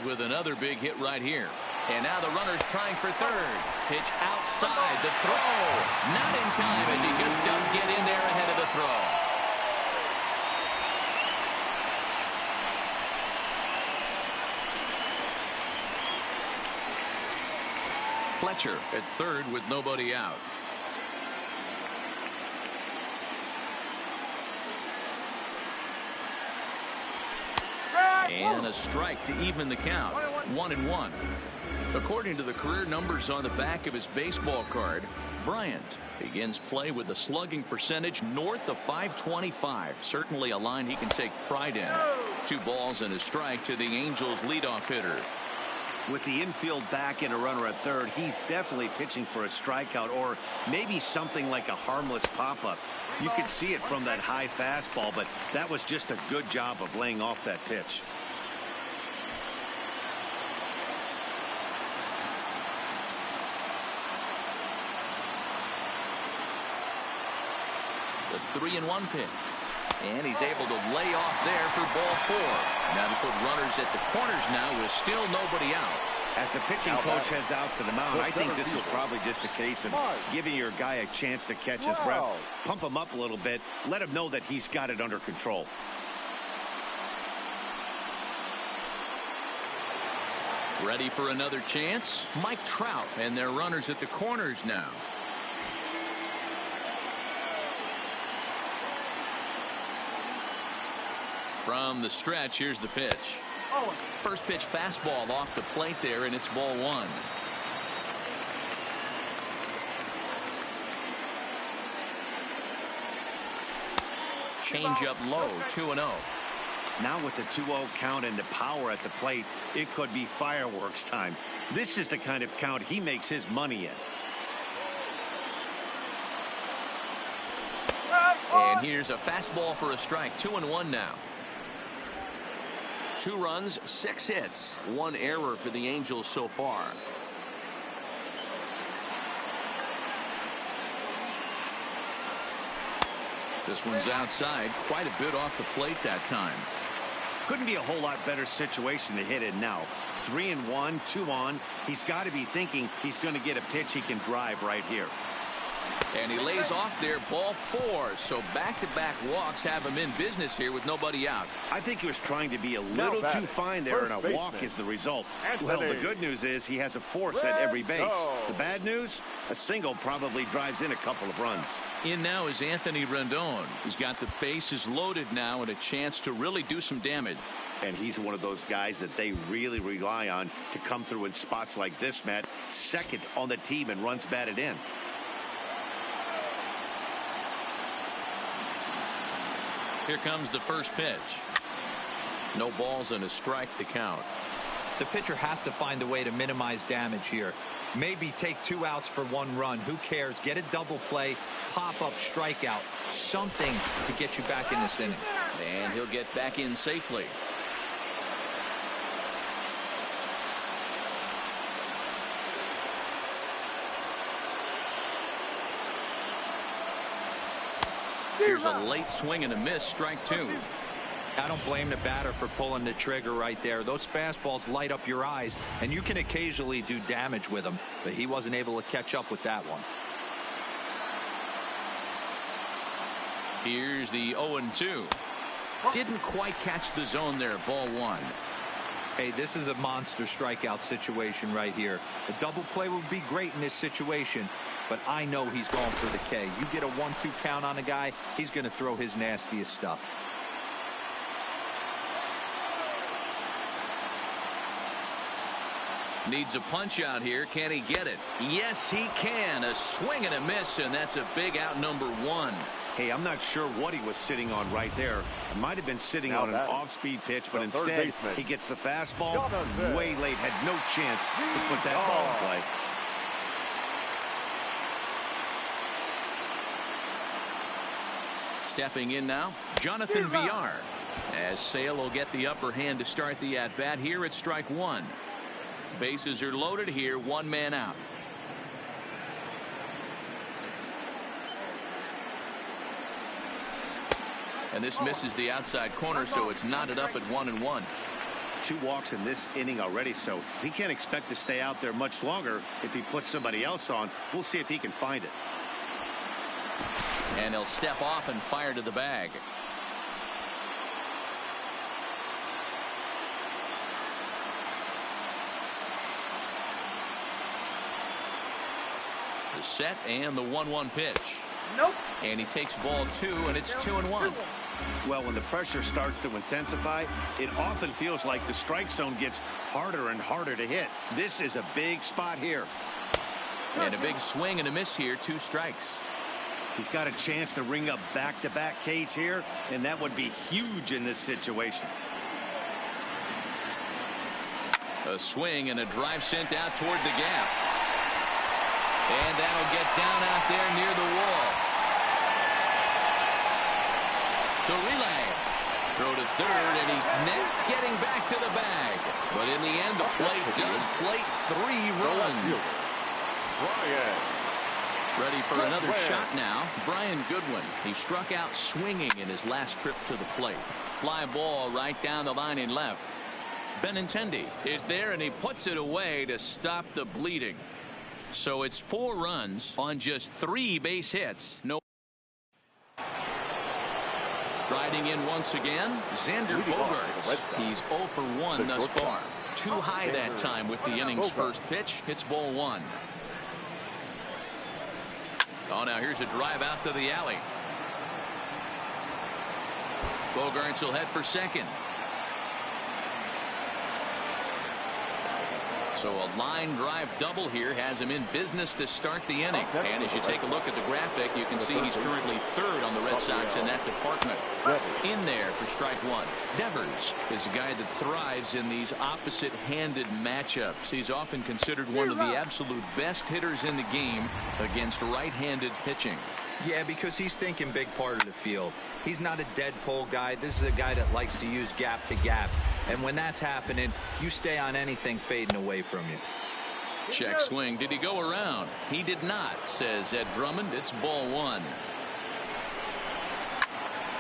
with another big hit right here. And now the runner's trying for third. Pitch outside. The throw. Not in time as he just does get in there ahead of the throw. Fletcher at third with nobody out. And a strike to even the count. 1-1. According to the career numbers on the back of his baseball card, Bryant begins play with a slugging percentage north of .525. Certainly a line he can take pride in. 2 balls and a strike to the Angels leadoff hitter. With the infield back and a runner at third, he's definitely pitching for a strikeout or maybe something like a harmless pop-up. You could see it from that high fastball, but that was just a good job of laying off that pitch. The 3-1 pitch. And he's able to lay off there for ball 4. Now to put runners at the corners now with still nobody out. As the pitching coach heads out to the mound, I think this is probably just a case of giving your guy a chance to catch his breath. Pump him up a little bit. Let him know that he's got it under control. Ready for another chance? Mike Trout and their runners at the corners now. From the stretch, here's the pitch. First pitch fastball off the plate there, and it's ball 1. Change up low, 2-0. Now with the 2-0 count and the power at the plate, it could be fireworks time. This is the kind of count he makes his money in. And here's a fastball for a strike. 2-1 now. 2 runs, 6 hits, 1 error for the Angels so far. This one's outside, quite a bit off the plate that time. Couldn't be a whole lot better situation to hit it now. 3-1, 2 on. He's got to be thinking he's going to get a pitch he can drive right here. And he lays off there, ball 4. So back-to-back walks have him in business here with nobody out. I think he was trying to be a little too fine there, and a walk is the result. Well, the good news is he has a force at every base. The bad news? A single probably drives in a couple of runs. In now is Anthony Rendon. He's got the bases loaded now and a chance to really do some damage. And he's one of those guys that they really rely on to come through in spots like this, Matt. Second on the team and runs batted in. Here comes the first pitch. No balls and a strike to count. The pitcher has to find a way to minimize damage here. Maybe take 2 outs for 1 run. Who cares? Get a double play, pop up, strikeout. Something to get you back in this inning. And he'll get back in safely. Here's a late swing and a miss, strike 2. I don't blame the batter for pulling the trigger right there. Those fastballs light up your eyes, and you can occasionally do damage with them, but he wasn't able to catch up with that one. Here's the 0-2. Didn't quite catch the zone there, ball 1. Hey, this is a monster strikeout situation right here. A double play would be great in this situation, but I know he's going for the K. You get a 1-2 count on a guy, he's going to throw his nastiest stuff. Needs a punch out here. Can he get it? Yes, he can. A swing and a miss, and that's a big out, number 1. Hey, I'm not sure what he was sitting on right there. It might have been sitting on an off-speed pitch, but instead he gets the fastball way late. Had no chance to put that ball in play. Stepping in now, Jonathan Villar. As Sale will get the upper hand to start the at-bat here at strike 1. Bases are loaded here, 1 man out. And this misses the outside corner, so it's knotted up at 1-1. 2 walks in this inning already, so he can't expect to stay out there much longer if he puts somebody else on. We'll see if he can find it. And he'll step off and fire to the bag. The set and the 1-1 pitch. Nope. And he takes ball 2, and it's 2-1. Well, when the pressure starts to intensify, it often feels like the strike zone gets harder and harder to hit. This is a big spot here. And a big swing and a miss here, 2 strikes. He's got a chance to ring up back-to-back Ks here, and that would be huge in this situation. A swing and a drive sent out toward the gap. And that'll get down out there near the wall. The relay. Throw to third, and he's net getting back to the bag. But in the end, the plate does plate 3 runs. Ready for another shot now. Brian Goodwin. He struck out swinging in his last trip to the plate. Fly ball right down the line in left. Benintendi is there, and he puts it away to stop the bleeding. So it's 4 runs on just 3 base hits. No. Striding in once again, Xander Bogaerts. He's 0 for 1 thus far. Too high that time with the inning's first pitch. Hits ball 1. Oh, now here's a drive out to the alley. Bogaerts will head for second. So a line drive double here has him in business to start the inning. And as you take a look at the graphic, you can see he's currently 3rd on the Red Sox in that department. In there for strike 1. Devers is a guy that thrives in these opposite-handed matchups. He's often considered one of the absolute best hitters in the game against right-handed pitching. Yeah, because he's thinking big part of the field. He's not a dead pull guy. This is a guy that likes to use gap to gap. And when that's happening, you stay on anything fading away from you. Check swing. Did he go around? He did not, says Ed Drummond. It's ball 1.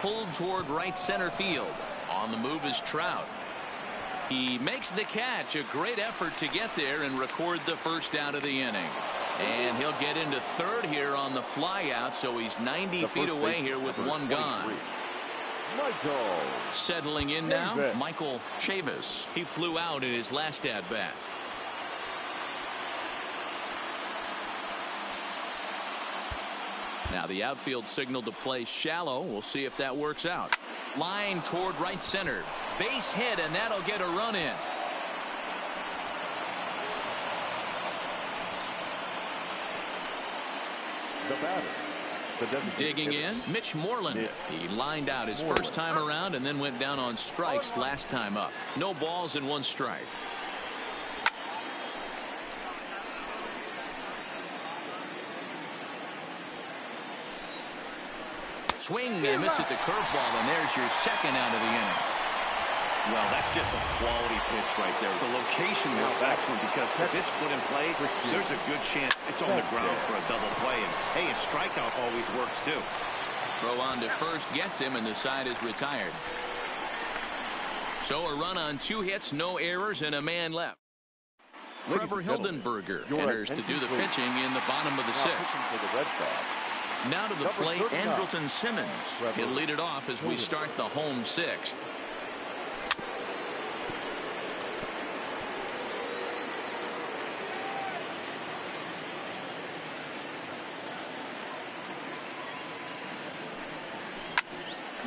Pulled toward right center field. On the move is Trout. He makes the catch. A great effort to get there and record the first out of the inning. And he'll get into third here on the fly out, so he's 90 feet away here with 1 gone. Settling in now, Michael Chavis. He flew out in his last at bat. Now the outfield signal to play shallow. We'll see if that works out. Line toward right center. Base hit, and that'll get a run in. The batter. Digging in, Mitch Moreland. He lined out his first time around and then went down on strikes last time up. No balls and 1 strike. Swing and a miss at the curveball, and there's your second out of the inning. Well, that's just a quality pitch right there. The location was excellent because if it's put in play, there's a good chance it's on the ground for a double play. And, hey, a strikeout always works, too. Throw on to first gets him, and the side is retired. So a run on 2 hits, no errors, and a man left. Trevor Hildenberger enters to do the pitching in the bottom of the 6th. Now to the plate, Andrelton Simmons. He'll lead it off as we start the home 6th.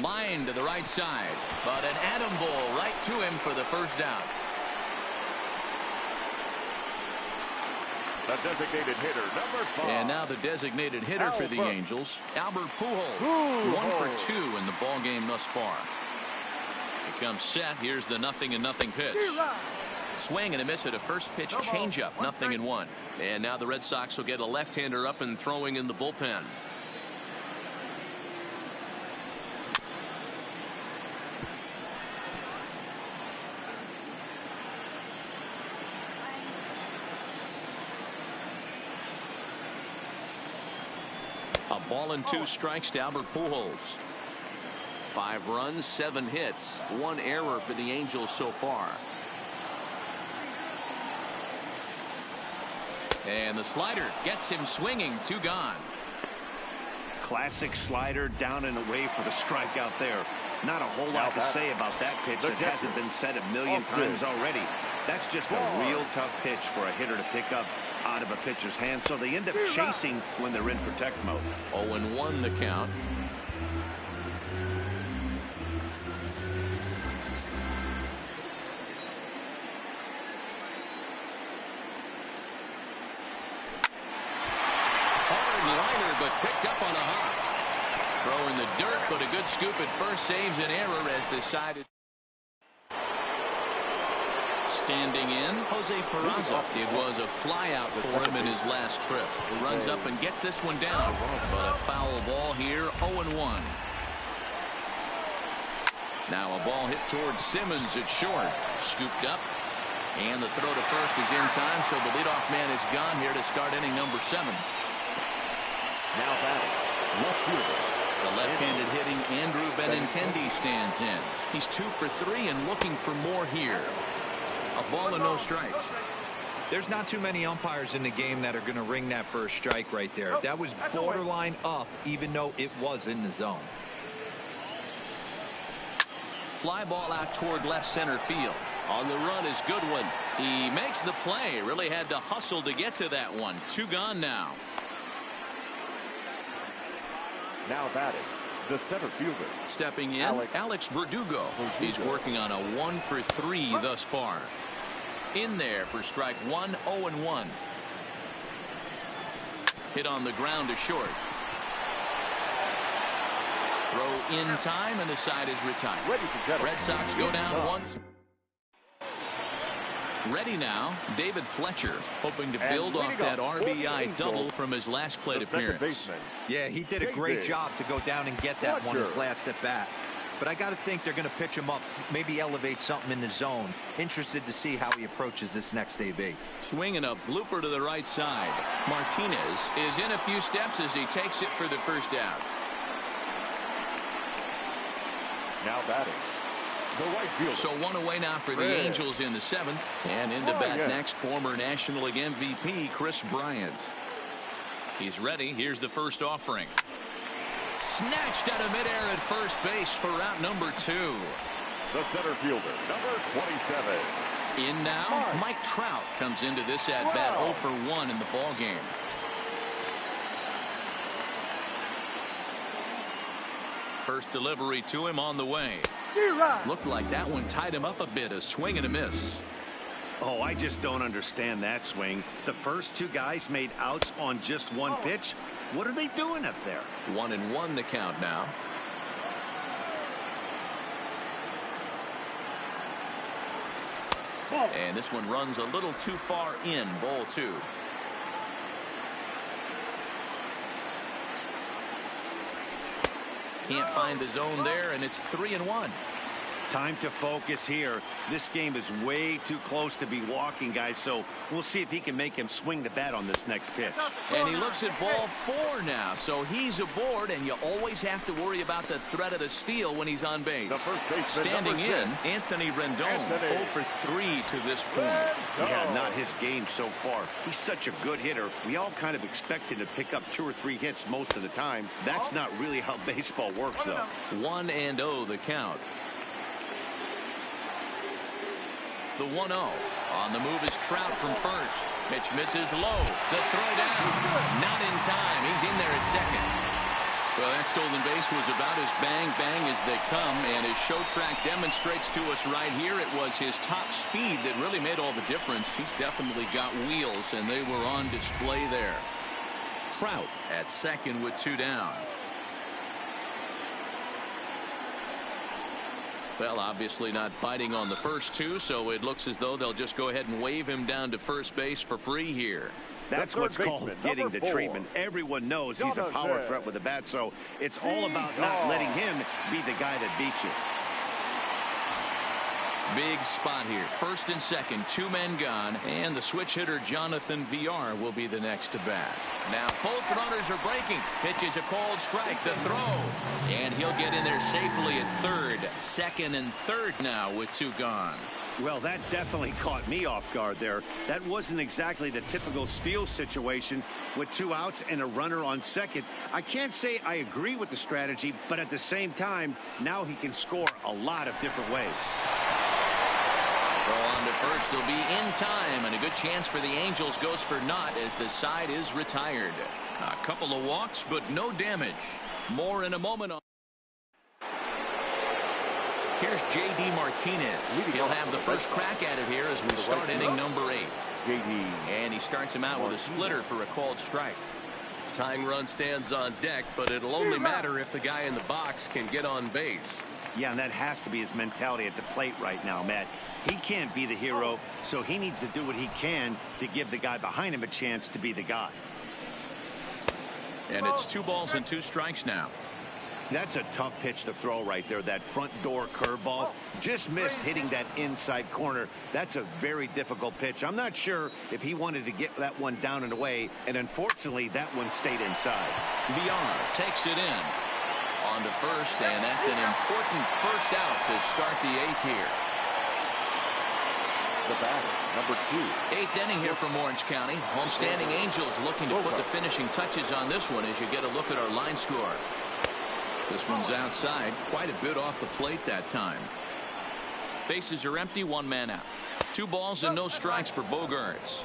Line to the right side, but an atom ball right to him for the first out. The designated hitter, number 5. And now the designated hitter for the Angels, Albert Pujols. 1 for 2 in the ball game thus far. He comes set. Here's the 0-0 pitch. Swing and a miss at a first pitch changeup. 0-1. And now the Red Sox will get a left-hander up and throwing in the bullpen. A ball and 2 strikes to Albert Pujols. 5 runs, 7 hits, 1 error for the Angels so far. And the slider gets him swinging. 2 gone. Classic slider down and away for the strikeout there. Not a whole lot to say about that pitch that hasn't been said a million times already. That's just a real tough pitch for a hitter to pick up out of a pitcher's hand, so they end up chasing when they're in protect mode. 0-1 the count. But picked up on a hop. Throw in the dirt, but a good scoop at first saves an error as decided. Standing in, Jose Peraza. It was a flyout for him in his last trip. He runs up and gets this one down, but a foul ball here. 0-1. Now a ball hit towards Simmons at short. Scooped up, and the throw to first is in time, so the leadoff man is gone here to start inning number 7. Now batting, left fielder. The left-handed hitting Andrew Benintendi stands in. He's 2 for 3 and looking for more here. A ball and no strikes. There's not too many umpires in the game that are going to ring that first strike right there. That was borderline up, even though it was in the zone. Fly ball out toward left center field. On the run is Goodwin. He makes the play. Really had to hustle to get to that one. 2 gone now. Now batting, the center fielder. Stepping in, Alex Verdugo. He's working on a 1 for 3 thus far. In there for strike 1, 0-1. Hit on the ground to short. Throw in time, and the side is retired. Red Sox go down 1. Ready now, David Fletcher, hoping to build off that RBI double from his last plate appearance. Yeah, he did a great job to go down and get that one his last at bat. But I got to think they're going to pitch him up, maybe elevate something in the zone. Interested to see how he approaches this next AB. Swinging a blooper to the right side. Martinez is in a few steps as he takes it for the first out. Now batting, the right fielder. So 1 away now for the Angels in the 7th. And into bat next, former National League MVP Kris Bryant. He's ready. Here's the first offering. Snatched out of midair at first base for route number 2. The center fielder, number 27. In now, Mike Trout comes into this at bat 0 for 1 in the ball game. First delivery to him on the way. Looked like that one tied him up a bit. A swing and a miss. Oh, I just don't understand that swing. The first 2 guys made outs on just 1 pitch. What are they doing up there? 1-1 the count now. And this one runs a little too far in. Ball 2. Can't find the zone there, and it's 3-1. Time to focus here. This game is way too close to be walking, guys, so we'll see if he can make him swing the bat on this next pitch. And he looks at ball 4 now, so he's aboard, and you always have to worry about the threat of the steal when he's on base. The first baseman, standing in, Anthony Rendon, 0 for 3 to this point. Yeah, not his game so far. He's such a good hitter. We all kind of expect him to pick up 2 or 3 hits most of the time. That's not really how baseball works, though. 1-0 the count. The 1-0. On the move is Trout from first. Pitch misses low. The throw down. Not in time. He's in there at second. Well, that stolen base was about as bang as they come, and his show track demonstrates to us right here it was his top speed that really made all the difference. He's definitely got wheels, and they were on display there. Trout at second with 2 down. Well, obviously not biting on the first 2, so it looks as though they'll just go ahead and wave him down to first base for free here. That's what's called getting the treatment. Everyone knows he's a power threat with the bat, so it's all about not letting him be the guy that beats you. Big spot here. First and second, 2 men gone, and the switch hitter Jonathan Villar will be the next to bat. Now both runners are breaking. Pitch is a called strike. The throw, and he'll get in there safely at third. Second and third now with 2 gone. Well, that definitely caught me off guard there. That wasn't exactly the typical steal situation with 2 outs and a runner on second. I can't say I agree with the strategy, but at the same time, now he can score a lot of different ways. Throw on to first will be in time, and a good chance for the Angels goes for naught as the side is retired. A couple of walks, but no damage. More in a moment. Here's J.D. Martinez. He'll have the first crack at it here as we start inning number 8. J.D. And he starts him out with a splitter for a called strike. Tying run stands on deck, but it'll only matter if the guy in the box can get on base. Yeah, and that has to be his mentality at the plate right now, Matt. He can't be the hero, so he needs to do what he can to give the guy behind him a chance to be the guy. And it's 2 balls and 2 strikes now. That's a tough pitch to throw right there. That front door curveball just missed hitting that inside corner. That's a very difficult pitch. I'm not sure if he wanted to get that one down and away, and unfortunately that one stayed inside. Villar takes it in on to first, and that's an important first out to start the 8th here. The batter, number 2. 8th inning here from Orange County. Homestanding Angels looking to put the finishing touches on this one as you get a look at our line score. This one's outside, quite a bit off the plate that time. Bases are empty, 1 man out. 2 balls and no strikes for Bogaerts.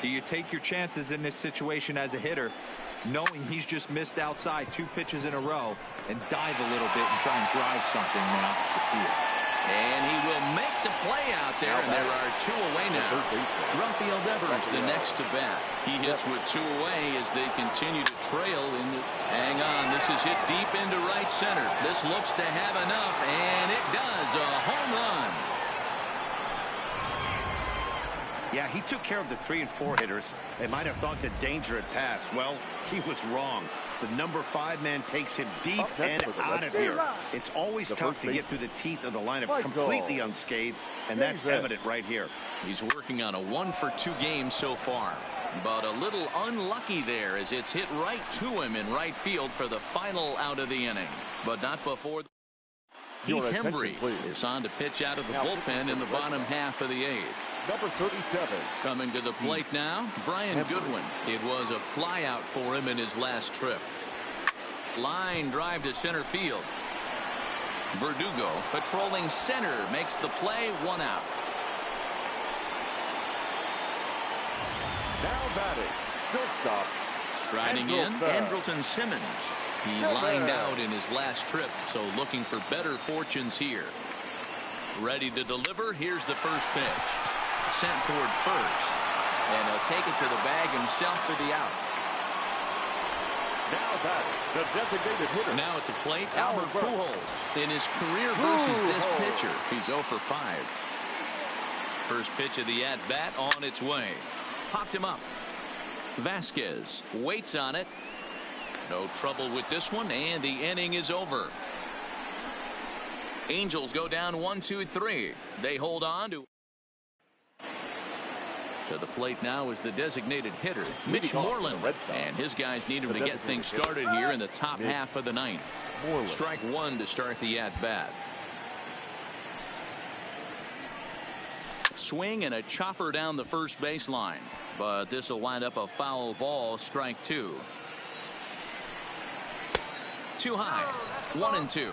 Do you take your chances in this situation as a hitter, knowing he's just missed outside 2 pitches in a row, and dive a little bit and try and drive something now to the field? And he will make the play out there, and there are 2 away now. Rafael Devers the next to bat. He hits with 2 away as they continue to trail. Hang on, this is hit deep into right center. This looks to have enough, and it does. A home run. Yeah, he took care of the 3 and 4 hitters. They might have thought the danger had passed. Well, he was wrong. The number 5 man takes him deep and out of here. It's always tough to get through the teeth of the lineup completely unscathed, and that's evident right here. He's working on a 1-for-2 game so far, but a little unlucky there as it's hit right to him in right field for the final out of the inning, but not before. Heath Hembree is on to pitch out of the bullpen in the bottom half of the 8th. Number 37. Coming to the plate now, Brian Goodwin. It was a fly out for him in his last trip. Line drive to center field. Verdugo patrolling center makes the play, 1 out. Now batting. Shortstop. Striding in, Andrelton Simmons. He lined out in his last trip, so looking for better fortunes here. Ready to deliver. Here's the first pitch. Sent toward first, and he'll take it to the bag himself for the out. Now batting, the designated hitter. Now at the plate, Albert Pujols. In his career versus this pitcher, he's 0 for 5. First pitch of the at-bat on its way. Popped him up. Vasquez waits on it. No trouble with this one, and the inning is over. Angels go down 1-2-3. They hold on to the plate now is the designated hitter, Mitch Moreland, and his guys need him to get things started here in the top half of the 9th. Strike 1 to start the at-bat. Swing and a chopper down the first baseline, but this will wind up a foul ball. Strike 2. Too high. 1-2.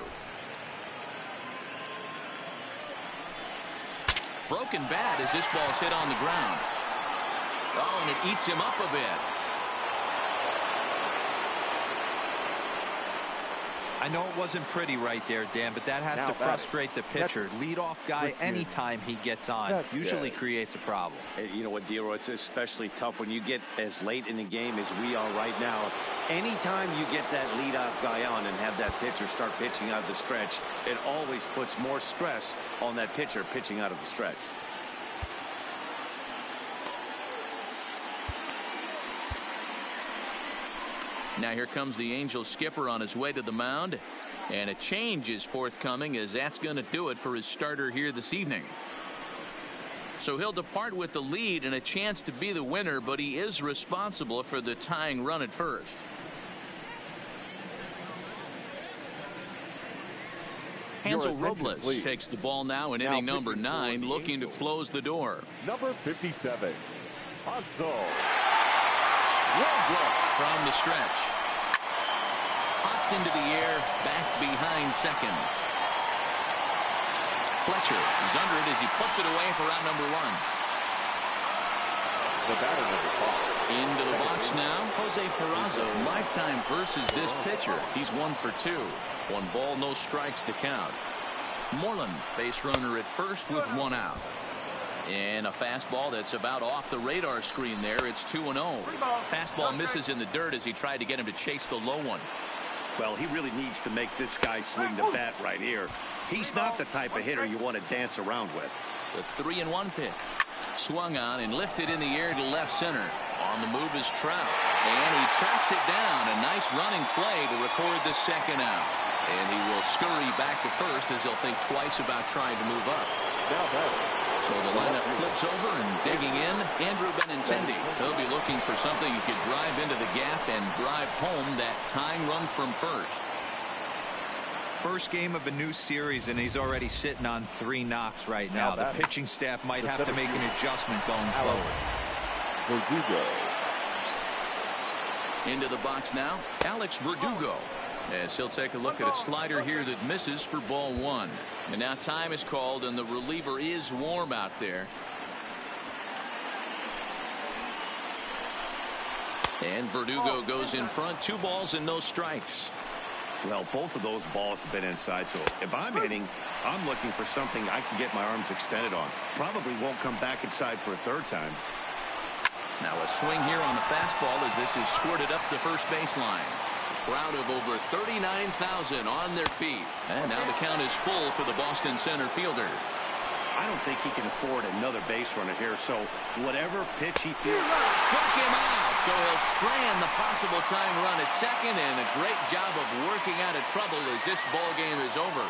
Broken bat as this ball's hit on the ground. Oh, and it eats him up a bit. I know it wasn't pretty right there, Dan, but that has to frustrate the pitcher. Leadoff guy, anytime he gets on, usually creates a problem. You know what, Dero, it's especially tough when you get as late in the game as we are right now. Anytime you get that leadoff guy on and have that pitcher start pitching out of the stretch, it always puts more stress on that pitcher pitching out of the stretch. Now here comes the Angels skipper on his way to the mound, and a change is forthcoming as that's going to do it for his starter here this evening. So he'll depart with the lead and a chance to be the winner, but he is responsible for the tying run at first. Hansel Robles takes the ball now in inning number 9, looking to close the door. Number 57, Hansel Robles from the stretch. Popped into the air, back behind second. Fletcher is under it as he puts it away for out number 1. The batter number 5. Into the box now, Jose Peraza. Lifetime versus this pitcher. He's 1 for 2. 1 ball, no strikes to count. Moreland, base runner at first with 1 out. And a fastball that's about off the radar screen there. It's 2-0. Fastball misses in the dirt as he tried to get him to chase the low one. Well, he really needs to make this guy swing the bat right here. He's not the type of hitter you want to dance around with. The 3-1 pitch. Swung on and lifted in the air to left center. On the move is Trout. And he tracks it down. A nice running play to record the second out. And he will scurry back to first as he'll think twice about trying to move up. Now batting. So the lineup flips over and digging in, Andrew Benintendi. He'll be looking for something he could drive into the gap and drive home that tying run from first. First game of a new series, and he's already sitting on 3 knocks right now. The pitching staff might have to make an adjustment going forward. Verdugo. Into the box now, Alex Verdugo. As he'll take a look at a slider here that misses for ball 1. And now time is called, and the reliever is warm out there. And Verdugo goes in front. 2 balls and no strikes. Well, both of those balls have been inside, so if I'm hitting, I'm looking for something I can get my arms extended on. Probably won't come back inside for a 3rd time. Now a swing here on the fastball as this is squirted up the first baseline. Crowd of over 39,000 on their feet. And now the count is full for the Boston center fielder. I don't think he can afford another base runner here, so whatever pitch he feels. Struck him out, so he'll strand the possible tying run at second, and a great job of working out of trouble as this ball game is over.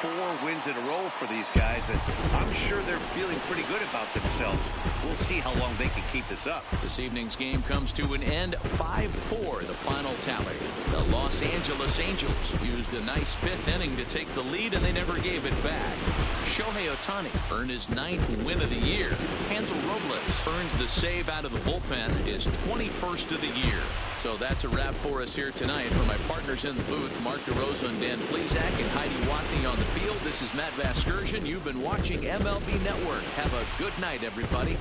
4 wins in a row for these guys, and I'm sure they're feeling pretty good about themselves. We'll see how long they can keep this up. This evening's game comes to an end, 5-4, the final tally. The Los Angeles Angels used a nice 5th inning to take the lead, and they never gave it back. Shohei Ohtani earned his 9th win of the year. Hansel Robles earns the save out of the bullpen, his 21st of the year. So that's a wrap for us here tonight. For my partners in the booth, Mark DeRosa and Dan Plesac and Heidi Watney on the field, this is Matt Vasgersian. You've been watching MLB Network. Have a good night, everybody.